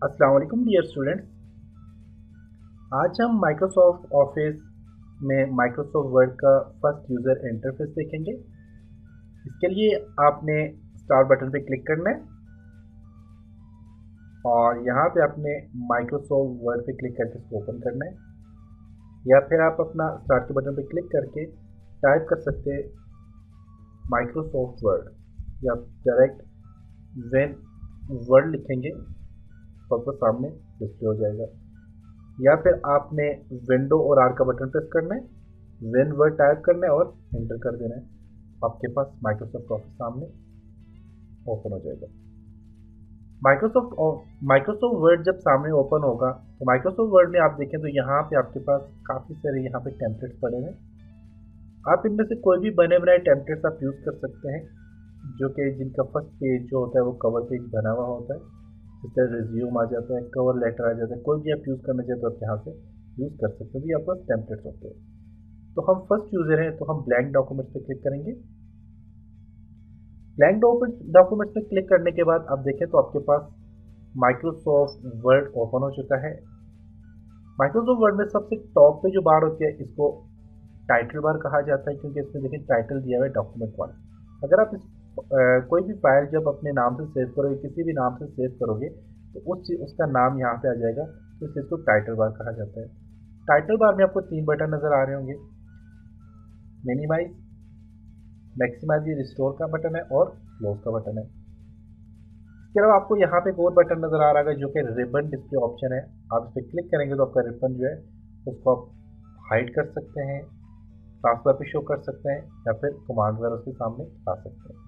अस्सलाम वालेकुम dear students. आज हम माइक्रोसॉफ्ट ऑफिस में माइक्रोसॉफ्ट वर्ड का फर्स्ट यूज़र इंटरफेस देखेंगे। इसके लिए आपने स्टार्ट बटन पे क्लिक करना है और यहाँ पे आपने माइक्रोसॉफ्ट वर्ड पे क्लिक करके इसको ओपन करना है, या फिर आप अपना स्टार्ट के बटन पे क्लिक करके टाइप कर सकते हैं माइक्रोसॉफ्ट वर्ड, या डायरेक्ट वेन वर्ड लिखेंगे तो आपको सामने डिस्प्ले हो जाएगा, या फिर आपने विंडो और आर का बटन प्रेस करना है, वेन वर्ड टाइप करना है और एंटर कर देना है। आपके पास माइक्रोसॉफ्ट ऑफिस सामने ओपन हो जाएगा। माइक्रोसॉफ्ट वर्ड जब सामने ओपन होगा तो माइक्रोसॉफ्ट वर्ड में आप देखें तो यहाँ पे आपके पास काफ़ी सारे यहाँ पे टेम्पलेट्स पड़े हैं। आप इनमें से कोई भी बने बनाए टेम्पलेट्स आप यूज़ कर सकते हैं, जो कि जिनका फर्स्ट पेज जो होता है वो कवर पेज बना हुआ होता है, जिससे रिज्यूम आ जाता है, कवर लेटर आ जाता है। कोई भी आप यूज़ करना चाहते हो आप यहाँ से यूज़ कर सकते हो, ये आपके पास टेम्पलेट्स होते हैं। तो हम फर्स्ट यूज़र हैं तो हम ब्लैंक डॉक्यूमेंट्स पे क्लिक करेंगे। ब्लैंक डॉक्यूमेंट्स पे क्लिक करने के बाद आप देखें तो आपके पास माइक्रोसॉफ्ट वर्ड ओपन हो चुका है। माइक्रोसॉफ्ट वर्ड में सबसे टॉप पे जो बार होती है इसको टाइटल बार कहा जाता है, क्योंकि इसमें देखिए टाइटल दिया हुआ है डॉक्यूमेंट 1। अगर आप कोई भी फाइल जब अपने नाम से सेव करोगे, किसी भी नाम से सेव करोगे तो उसका नाम यहाँ पे आ जाएगा, तो इस चीज़ को टाइटल बार कहा जाता है। टाइटल बार में आपको 3 बटन नज़र आ रहे होंगे, मिनिमाइज, मैक्सिमाइज, रिस्टोर का बटन है और क्लोज का बटन है। इसके अलावा आपको यहाँ पे एक और बटन नज़र आ रहा है जो कि रिबन डिस्प्ले ऑप्शन है। आप इस पर क्लिक करेंगे तो आपका रिबन जो है उसको आप हाइड कर सकते हैं, ट्रांसफर पे शो कर सकते हैं, या फिर कमांड वगैरह उसके सामने ला सकते हैं।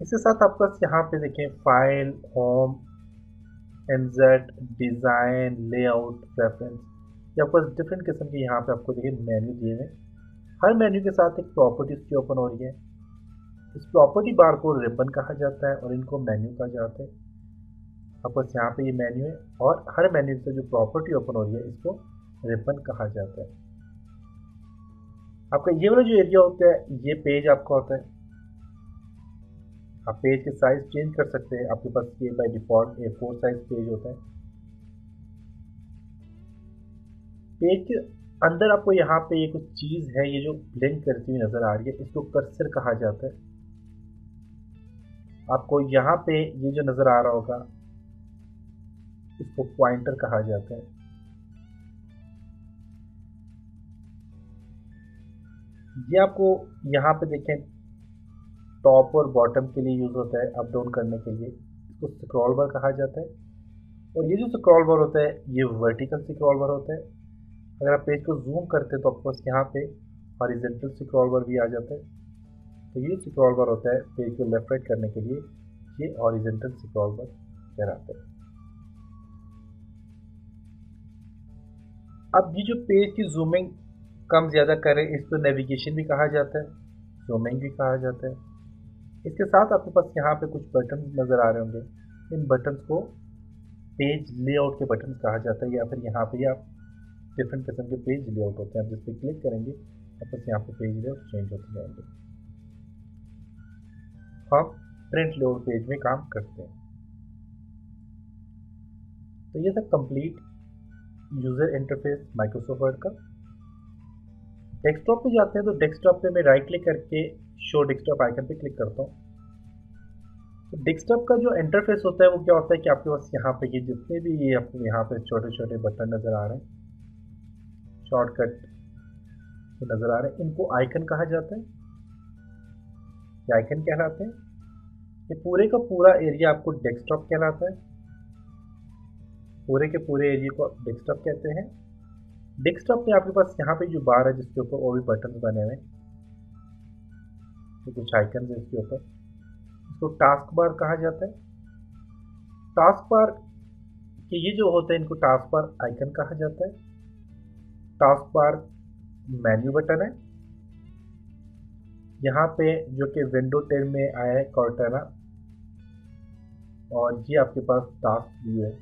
इसके साथ आपके पास यहाँ पे देखें file, home, insert, design, layout, preference, ये आपको डिफरेंट किस्म के यहाँ पे आपको देखिए मेन्यू दिए हुए। हर मेन्यू के साथ एक प्रॉपर्टी इसकी ओपन हो रही है। इस प्रॉपर्टी बार को रिबन कहा जाता है और इनको मेन्यू कहा जाता है। आपको यहाँ पे ये मेन्यू है और हर मेन्यू से जो प्रॉपर्टी ओपन हो रही है इसको रिबन कहा जाता है। आपका ये वाला जो एरिया होता है ये पेज आपका होता है। आप पेज के साइज चेंज कर सकते हैं। आपके पास ये by default A4 size page होता है। पेज के अंदर आपको यहाँ पे ये कुछ चीज़ है, ये जो ब्लिंक करती हुई नज़र आ रही है इसको कर्सर कहा जाता है। आपको यहाँ पे ये जो नज़र आ रहा होगा इसको पॉइंटर कहा जाता है। ये आपको यहाँ पे देखें टॉप और बॉटम के लिए यूज़ होता है, अप डाउन करने के लिए। इसको स्क्रॉल बार कहा जाता है, और ये जो स्क्रॉल बार होता है ये वर्टिकल स्क्रॉल बार होता है। अगर आप पेज को जूम करते हैं तो आपको यहाँ पे हॉरिजॉन्टल स्क्रॉल बार भी आ जाता है। तो ये स्क्रॉल बार होता है पेज को लेफ्ट राइट करने के लिए, ये हॉरिजॉन्टल स्क्रॉल बार कहलाता है। अब ये जो पेज की जूमिंग कम ज़्यादा करें इसको नेविगेशन भी कहा जाता है, जूमिंग भी कहा जाता है। इसके साथ आपके पास यहाँ पे कुछ बटन नज़र आ रहे होंगे, इन बटन्स को पेज लेआउट के बटन कहा जाता है, या फिर यहाँ पे आप डिफरेंट किस्म के पेज लेआउट होते हैं। आप जिस पर क्लिक करेंगे आपके यहाँ पे पेज लेआउट चेंज होते जाएंगे। हम प्रिंट लेआउट पेज में काम करते हैं। तो ये था complete user interface Microsoft word का। डेस्कटॉप पे जाते हैं तो डेस्कटॉप पे मैं राइट क्लिक करके शो डेस्कटॉप आइकन पे क्लिक करता हूँ। तो डेस्कटॉप का जो इंटरफेस होता है वो क्या होता है कि आपके पास यहाँ पे ये जितने भी ये आपको यहाँ पे छोटे छोटे बटन नज़र आ रहे हैं, शॉर्टकट नज़र आ रहे हैं, इनको आइकन कहा जाता है। ये आइकन कहलाते हैं। ये पूरे का पूरा एरिया आपको डेस्कटॉप कहलाता है। पूरे के पूरे एरिया को डेस्कटॉप कहते हैं। डेस्कटॉप में आपके पास यहाँ पे जो बार है जिसके ऊपर और भी बटन बने हुए हैं, तो कुछ आइकन है इसके ऊपर, इसको टास्क बार कहा जाता है। टास्क बार के ये जो होते हैं इनको टास्क बार आइकन कहा जाता है। टास्क बार मेन्यू बटन है यहाँ पे जो कि विंडो 10 में आया है कॉर्टाना, और ये आपके पास टास्क व्यू है।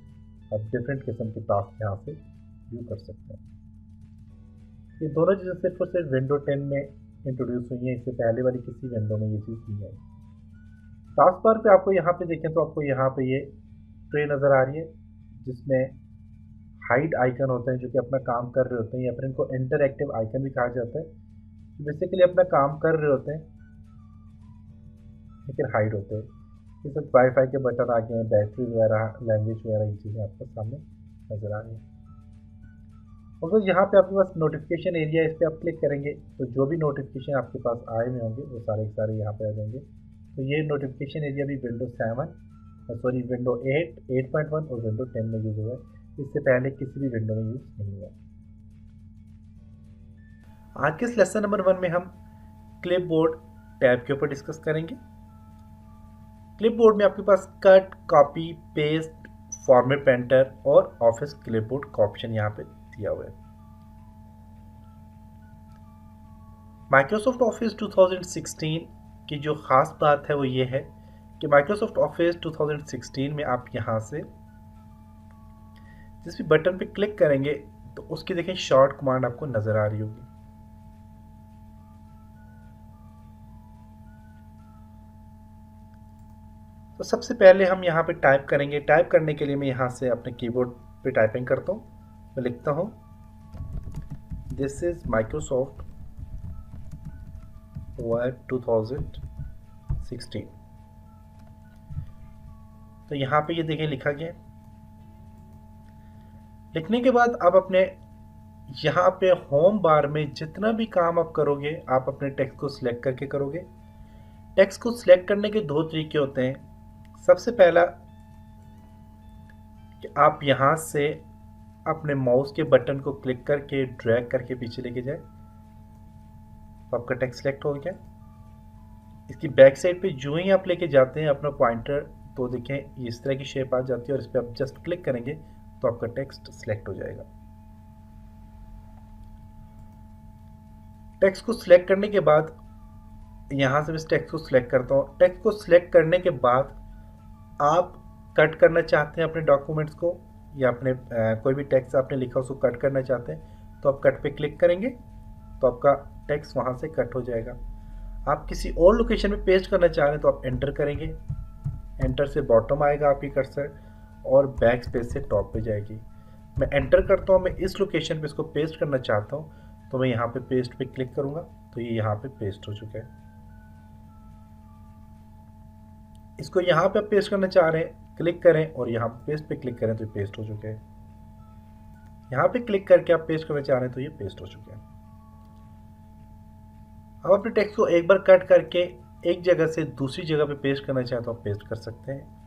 आप डिफरेंट किस्म के टास्क यहाँ से व्यू कर सकते हैं। ये दोनों चीज़ें सिर्फ और सिर्फ विंडो 10 में इंट्रोड्यूस हुई हैं, इससे पहले वाली किसी विंडो में ये चीज़ नहीं आई। टास्क बार पे आपको यहाँ पे देखें तो आपको यहाँ पे ये ट्रे नज़र आ रही है, जिसमें हाइड आइकन होते हैं जो कि अपना काम कर रहे होते हैं, या फिर इनको इंटरएक्टिव आइकन भी कहा जाता है, तो बेसिकली अपना काम कर रहे होते हैं लेकिन हाइड होते हैं। इस वक्त वाईफाई के बटन आ गए हैं, बैटरी वगैरह, लैंग्वेज वगैरह, ये चीज़ें आपको सामने नज़र आ रही हैं। और फिर यहाँ पे आपके पास नोटिफिकेशन एरिया, इस पर आप क्लिक करेंगे तो जो भी नोटिफिकेशन आपके पास आए हुए होंगे वो सारे के सारे यहाँ पे आ जाएंगे। तो ये नोटिफिकेशन एरिया भी विंडो 7 सॉरी विंडो 8, 8.1 और विंडो 10 में यूज़ हुआ है। इससे पहले किसी भी विंडो में यूज़ नहीं हुआ। आज के इस लेसन नंबर 1 में हम क्लिपबोर्ड टैब के ऊपर डिस्कस करेंगे। क्लिपबोर्ड में आपके पास cut, copy, paste, format painter और ऑफिस क्लिपबोर्ड का ऑप्शन यहाँ पे दिया हुआ है। माइक्रोसॉफ्ट ऑफिस 2016 की जो ख़ास बात है वो ये है कि माइक्रोसॉफ्ट ऑफिस 2016 में आप यहाँ से जिस भी बटन पे क्लिक करेंगे तो उसकी देखें शॉर्ट कमांड आपको नज़र आ रही होगी। तो सबसे पहले हम यहाँ पे टाइप करेंगे। टाइप करने के लिए मैं यहाँ से अपने कीबोर्ड पे टाइपिंग करता हूँ। मैं लिखता हूँ दिस इज़ माइक्रोसॉफ्ट वर्ड 2016। तो यहाँ पे ये देखें लिखा गया। लिखने के बाद आप अपने यहाँ पे होम बार में जितना भी काम आप करोगे आप अपने टेक्स्ट को सिलेक्ट करके करोगे। टेक्स्ट को सिलेक्ट करने के दो तरीके होते हैं। सबसे पहला कि आप यहाँ से अपने माउस के बटन को क्लिक करके ड्रैग करके पीछे लेके जाए तो आपका टेक्स्ट सिलेक्ट हो गया। इसकी बैक साइड पे जो ही आप लेके जाते हैं अपना पॉइंटर तो देखें इस तरह की शेप आ जाती है, और इस पर आप जस्ट क्लिक करेंगे तो आपका टेक्स्ट सिलेक्ट हो जाएगा। टेक्स्ट को सिलेक्ट करने के बाद यहाँ से मैं टेक्स्ट को सिलेक्ट करता हूँ। टेक्स्ट को सिलेक्ट करने के बाद आप कट करना चाहते हैं अपने डॉक्यूमेंट्स को, या अपने कोई भी टेक्स्ट आपने लिखा उसको कट करना चाहते हैं तो आप कट पे क्लिक करेंगे तो आपका टेक्स्ट वहाँ से कट हो जाएगा। आप किसी और लोकेशन में पेस्ट करना चाह रहे हैं तो आप एंटर करेंगे। एंटर से बॉटम आएगा आपकी कर्सर और बैक स्पेस से टॉप पे जाएगी। मैं एंटर करता हूँ, मैं इस लोकेशन पे इसको पेस्ट करना चाहता हूँ तो मैं यहाँ पे पेस्ट पे क्लिक करूँगा तो ये यहाँ पे पेस्ट हो चुका है। इसको यहाँ पे आप पेस्ट करना चाह रहे हैं, क्लिक करें और यहाँ पे पेस्ट पे क्लिक करें तो ये पेस्ट हो चुके हैं। यहाँ पे क्लिक करके आप पेस्ट करना चाह रहे हैं तो ये पेस्ट हो चुके हैं। अब अपने टेक्स्ट को एक बार कट करके एक जगह से दूसरी जगह पे पेस्ट करना चाहें तो आप पेस्ट कर सकते हैं।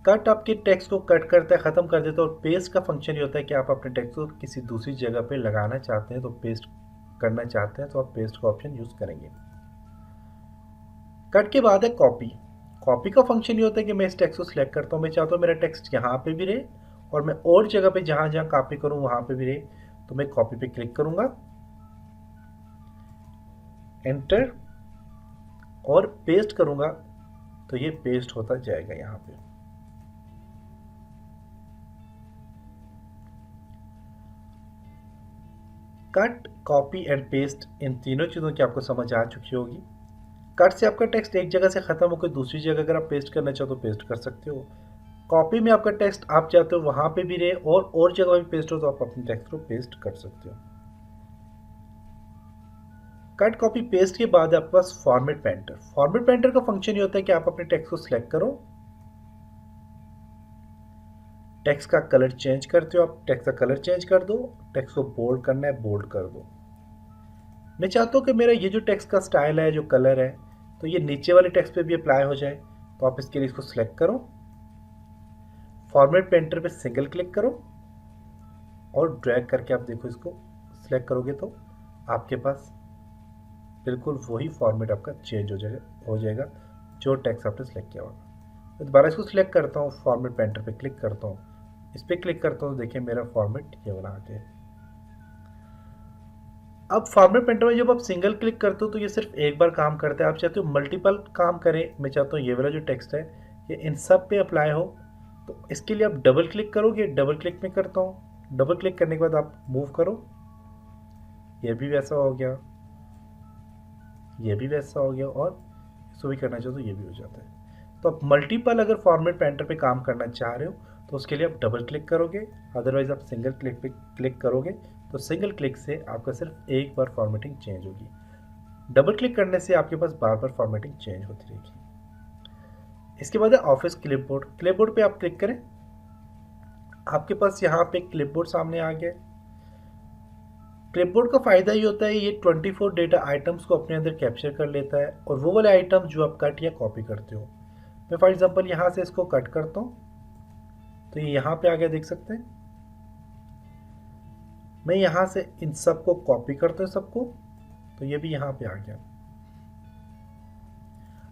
कट आपके टेक्स्ट को कट करता है, ख़त्म कर देता है, और पेस्ट का फंक्शन ये होता है कि आप अपने टेक्स्ट को किसी दूसरी जगह पे लगाना चाहते हैं तो पेस्ट करना चाहते हैं तो आप पेस्ट का ऑप्शन यूज़ करेंगे। कट के बाद है कॉपी। कॉपी का फंक्शन ये होता है कि मैं इस टेक्स्ट को सिलेक्ट करता हूँ, मैं चाहता हूँ मेरा टेक्स्ट यहाँ पे भी रहे और मैं और जगह पे जहाँ जहाँ कॉपी करूँ वहाँ पे भी रहे, तो मैं कॉपी पे क्लिक करूँगा, एंटर और पेस्ट करूँगा तो ये पेस्ट होता जाएगा यहाँ पे। कट, कॉपी एंड पेस्ट, इन तीनों चीज़ों की आपको समझ आ चुकी होगी। कट से आपका टेक्स्ट एक जगह से ख़त्म होकर दूसरी जगह अगर आप पेस्ट करना चाहो तो पेस्ट कर सकते हो। कॉपी में आपका टेक्स्ट आप चाहते हो वहाँ पे भी रहे और जगह भी पेस्ट हो तो आप अपने टेक्स्ट को पेस्ट कर सकते हो। कट, कॉपी, पेस्ट के बाद आपके पास फॉर्मेट पेंटर। फॉर्मेट पेंटर का फंक्शन ये होता है कि आप अपने टेक्स्ट को सिलेक्ट करो, टेक्स्ट का कलर चेंज करते हो, आप टेक्स्ट का कलर चेंज कर दो, टेक्स्ट को बोल्ड करना है बोल्ड कर दो। मैं चाहता हूँ कि मेरा ये जो टेक्स्ट का स्टाइल है, जो कलर है, तो ये नीचे वाले टेक्स्ट पे भी अप्लाई हो जाए, तो आप इसके लिए इसको सिलेक्ट करो, फॉर्मेट पेंटर पे सिंगल क्लिक करो और ड्रैग करके आप देखो इसको सिलेक्ट करोगे तो आपके पास बिल्कुल वही फॉर्मेट आपका चेंज हो जाएगा जो टेक्स्ट आपने सिलेक्ट किया होगा। तो दोबारा इसको सिलेक्ट करता हूँ, फॉर्मेट पेंटर पे क्लिक करता हूँ, इस पर क्लिक करता हूँ, देखिए मेरा फॉर्मेट ये वाला आ गया। अब फॉर्मेट पेंटर में जब आप सिंगल क्लिक करते हो तो ये सिर्फ एक बार काम करता है। आप चाहते हो मल्टीपल काम करें, मैं चाहता हूँ ये वाला जो टेक्स्ट है ये इन सब पे अप्लाई हो, तो इसके लिए आप डबल क्लिक करोगे। डबल क्लिक में करता हूँ, डबल क्लिक करने के बाद आप मूव करो, ये भी वैसा हो गया, ये भी वैसा हो गया, और इसको भी करना चाहो तो ये भी हो जाता है। तो आप मल्टीपल अगर फॉर्मेट पेंटर पे काम करना चाह रहे हो तो उसके लिए आप डबल क्लिक करोगे, अदरवाइज आप सिंगल क्लिक पे क्लिक करोगे तो सिंगल क्लिक से आपका सिर्फ एक बार फॉर्मेटिंग चेंज होगी। डबल क्लिक करने से आपके पास बार बार फॉर्मेटिंग चेंज होती रहेगी। इसके बाद है ऑफिस क्लिपबोर्ड। क्लिपबोर्ड पे आप क्लिक करें, आपके पास यहाँ पे क्लिपबोर्ड सामने आ गया। क्लिपबोर्ड का फ़ायदा ये होता है ये 24 डेटा आइटम्स को अपने अंदर कैप्चर कर लेता है और वो वाले आइटम जो आप कट या कॉपी करते हो। मैं फॉर एग्जांपल यहाँ से इसको कट करता हूँ तो ये यहाँ पे आ गया, देख सकते हैं। मैं यहाँ से इन सबको कॉपी करता हूँ सबको, तो ये भी यहाँ पे आ गया।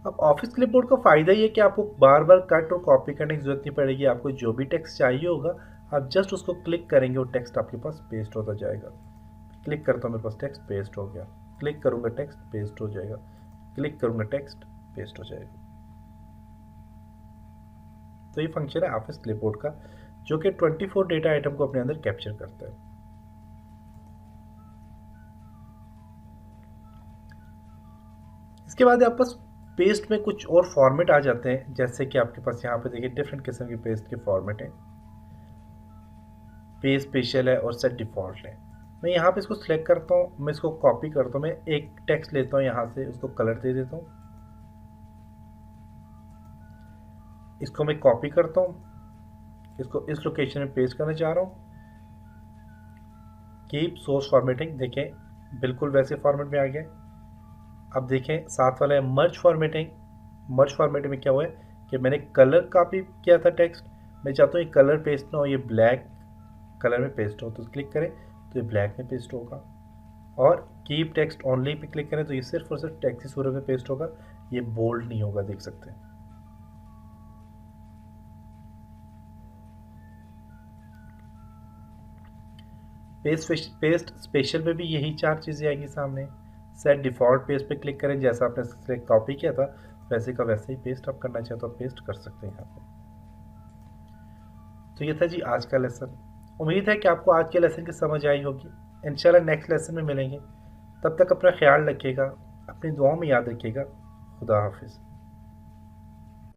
अब ऑफिस क्लिपबोर्ड का फ़ायदा ये कि आपको बार बार कट और कॉपी करने की ज़रूरत नहीं पड़ेगी। आपको जो भी टेक्स्ट चाहिए होगा आप जस्ट उसको क्लिक करेंगे, वो टेक्स्ट आपके पास पेस्ट होता जाएगा। क्लिक करता हूँ, मेरे पास टेक्स्ट पेस्ट हो गया। क्लिक करूँगा, टेक्स्ट पेस्ट हो जाएगा। क्लिक करूँगा, टेक्स्ट पेस्ट हो जाएगा। तो ये फंक्शन है ऑफिस क्लिपबोर्ड का, जो कि 24 डेटा आइटम को अपने अंदर कैप्चर करता है। इसके बाद आपके पास पेस्ट में कुछ और फॉर्मेट आ जाते हैं, जैसे कि आपके पास यहाँ पे देखिए डिफरेंट किस्म के पेस्ट के फॉर्मेट हैं। पेस्ट स्पेशल है और सेट डिफ़ॉल्ट है। मैं यहाँ पे इसको सिलेक्ट करता हूँ, मैं इसको कॉपी करता हूँ, मैं एक टेक्स्ट लेता हूँ यहाँ से, उसको कलर दे देता हूँ, इसको मैं कॉपी करता हूँ, इसको इस लोकेशन में पेस्ट करना चाह रहा हूँ। कीप सोर्स फॉर्मेटिंग, देखें बिल्कुल वैसे फॉर्मेट में आ गया। अब देखें साथ वाला है मर्ज फॉर्मेटिंग। मर्ज फॉर्मेटिंग में क्या हुआ है कि मैंने कलर कॉपी किया था टेक्स्ट, मैं चाहता हूँ ये कलर पेस्ट ना हो, ये ब्लैक कलर में पेस्ट हो, तो क्लिक करें तो ये ब्लैक में पेस्ट होगा। और keep text only pay click करें तो ये सिर्फ और सिर्फ टेक्स्ट ही सूरत में पेस्ट होगा, ये बोल्ड नहीं होगा, देख सकते हैं। पेस्ट स्पेशल में भी यही 4 चीज़ें आएंगी सामने। सेट डिफ़ॉल्ट पेस्ट पे क्लिक करें, जैसा आपने कॉपी किया था वैसे का वैसे ही पेस्ट आप करना चाहे तो आप पेस्ट कर सकते हैं यहाँ पे। तो ये था जी आज का लेसन। उम्मीद है कि आपको आज के लेसन की समझ आई होगी। इंशाल्लाह नेक्स्ट लेसन में मिलेंगे, तब तक अपना ख्याल रखिएगा, अपनी दुआओं में याद रखिएगा। खुदा हाफिज़।